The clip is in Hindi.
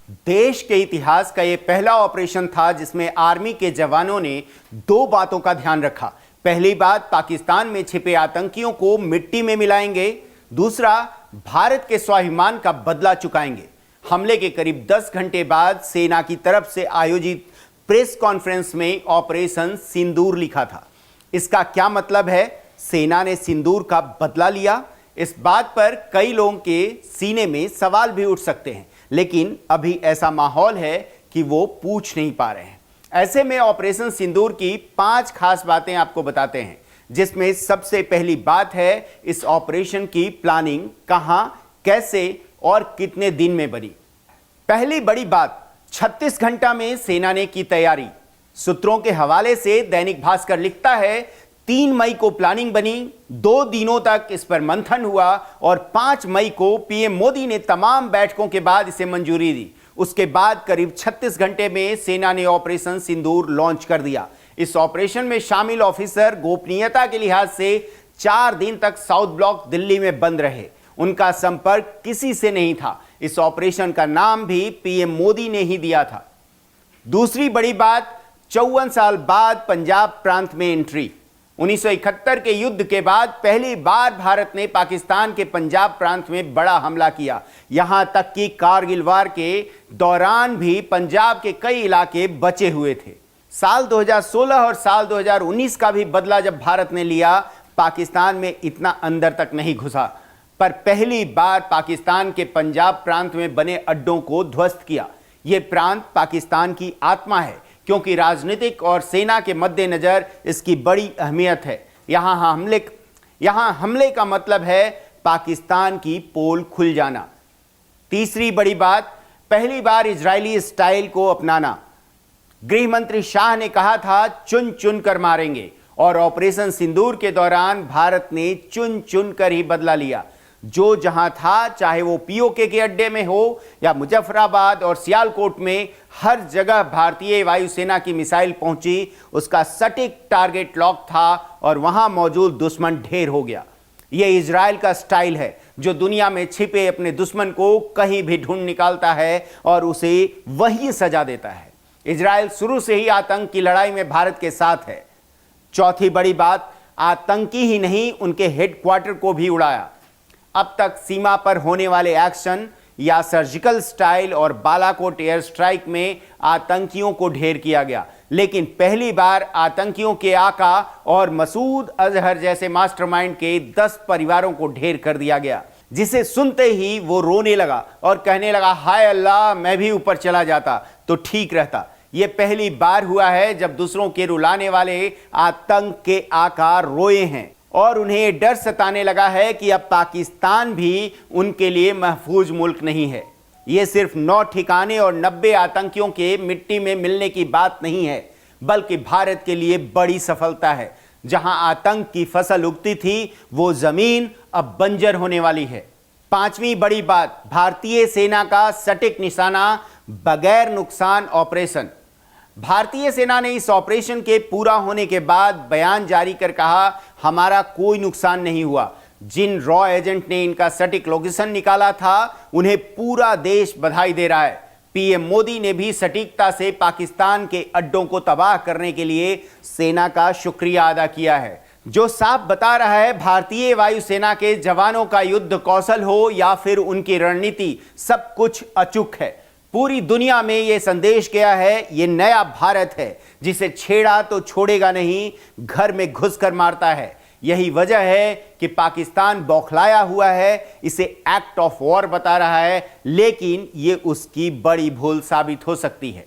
देश के इतिहास का यह पहला ऑपरेशन था जिसमें आर्मी के जवानों ने दो बातों का ध्यान रखा। पहली बात, पाकिस्तान में छिपे आतंकियों को मिट्टी में मिलाएंगे। दूसरा, भारत के स्वाभिमान का बदला चुकाएंगे। हमले के करीब 10 घंटे बाद सेना की तरफ से आयोजित प्रेस कॉन्फ्रेंस में ऑपरेशन सिंदूर लिखा था। इसका क्या मतलब है? सेना ने सिंदूर का बदला लिया। इस बात पर कई लोगों के सीने में सवाल भी उठ सकते हैं, लेकिन अभी ऐसा माहौल है कि वो पूछ नहीं पा रहे हैं। ऐसे में ऑपरेशन सिंदूर की 5 खास बातें आपको बताते हैं, जिसमें सबसे पहली बात है इस ऑपरेशन की प्लानिंग कहां, कैसे और कितने दिन में बनी। पहली बड़ी बात, 36 घंटा में सेना ने की तैयारी। सूत्रों के हवाले से दैनिक भास्कर लिखता है, 3 मई को प्लानिंग बनी, 2 दिनों तक इस पर मंथन हुआ और 5 मई को पीएम मोदी ने तमाम बैठकों के बाद इसे मंजूरी दी। उसके बाद करीब 36 घंटे में सेना ने ऑपरेशन सिंदूर लॉन्च कर दिया। इस ऑपरेशन में शामिल ऑफिसर गोपनीयता के लिहाज से 4 दिन तक साउथ ब्लॉक दिल्ली में बंद रहे। उनका संपर्क किसी से नहीं था। इस ऑपरेशन का नाम भी पीएम मोदी ने ही दिया था। दूसरी बड़ी बात, 54 साल बाद पंजाब प्रांत में एंट्री। 1971 के युद्ध के बाद पहली बार भारत ने पाकिस्तान के पंजाब प्रांत में बड़ा हमला किया। यहां तक कि कारगिल वार के दौरान भी पंजाब के कई इलाके बचे हुए थे। साल 2016 और साल 2019 का भी बदला जब भारत ने लिया, पाकिस्तान में इतना अंदर तक नहीं घुसा, पर पहली बार पाकिस्तान के पंजाब प्रांत में बने अड्डों को ध्वस्त किया। यह प्रांत पाकिस्तान की आत्मा है, क्योंकि राजनीतिक और सेना के मद्देनजर इसकी बड़ी अहमियत है। यहां हमले का मतलब है पाकिस्तान की पोल खुल जाना। तीसरी बड़ी बात, पहली बार इजरायली स्टाइल को अपनाना। गृह मंत्री शाह ने कहा था चुन चुन कर मारेंगे, और ऑपरेशन सिंदूर के दौरान भारत ने चुन चुन कर ही बदला लिया। जो जहां था, चाहे वो पीओके के अड्डे में हो या मुजफ्फराबाद और सियालकोट में, हर जगह भारतीय वायुसेना की मिसाइल पहुंची। उसका सटीक टारगेट लॉक था और वहां मौजूद दुश्मन ढेर हो गया। यह इजराइल का स्टाइल है, जो दुनिया में छिपे अपने दुश्मन को कहीं भी ढूंढ निकालता है और उसे वहीं सजा देता है। इजराइल शुरू से ही आतंक की लड़ाई में भारत के साथ है। चौथी बड़ी बात, आतंकी ही नहीं, उनके हेडक्वार्टर को भी उड़ाया। अब तक सीमा पर होने वाले एक्शन या सर्जिकल स्ट्राइक और बालाकोट एयर स्ट्राइक में आतंकियों को ढेर किया गया, लेकिन पहली बार आतंकियों के आका और मसूद अजहर जैसे मास्टरमाइंड के 10 परिवारों को ढेर कर दिया गया, जिसे सुनते ही वो रोने लगा और कहने लगा, हाय अल्लाह, मैं भी ऊपर चला जाता तो ठीक रहता। यह पहली बार हुआ है जब दूसरों के रुलाने वाले आतंक के आका रोए हैं और उन्हें डर सताने लगा है कि अब पाकिस्तान भी उनके लिए महफूज मुल्क नहीं है। यह सिर्फ 9 ठिकाने और 90 आतंकियों के मिट्टी में मिलने की बात नहीं है, बल्कि भारत के लिए बड़ी सफलता है। जहां आतंक की फसल उगती थी, वो जमीन अब बंजर होने वाली है। 5वीं बड़ी बात, भारतीय सेना का सटीक निशाना, बगैर नुकसान ऑपरेशन। भारतीय सेना ने इस ऑपरेशन के पूरा होने के बाद बयान जारी कर कहा, हमारा कोई नुकसान नहीं हुआ। जिन रॉ एजेंट ने इनका सटीक लोकेशन निकाला था, उन्हें पूरा देश बधाई दे रहा है। पीएम मोदी ने भी सटीकता से पाकिस्तान के अड्डों को तबाह करने के लिए सेना का शुक्रिया अदा किया है, जो साफ बता रहा है भारतीय वायुसेना के जवानों का युद्ध कौशल हो या फिर उनकी रणनीति, सब कुछ अचूक है। पूरी दुनिया में यह संदेश गया है, यह नया भारत है जिसे छेड़ा तो छोड़ेगा नहीं, घर में घुसकर मारता है। यही वजह है कि पाकिस्तान बौखलाया हुआ है, इसे एक्ट ऑफ वॉर बता रहा है, लेकिन यह उसकी बड़ी भूल साबित हो सकती है।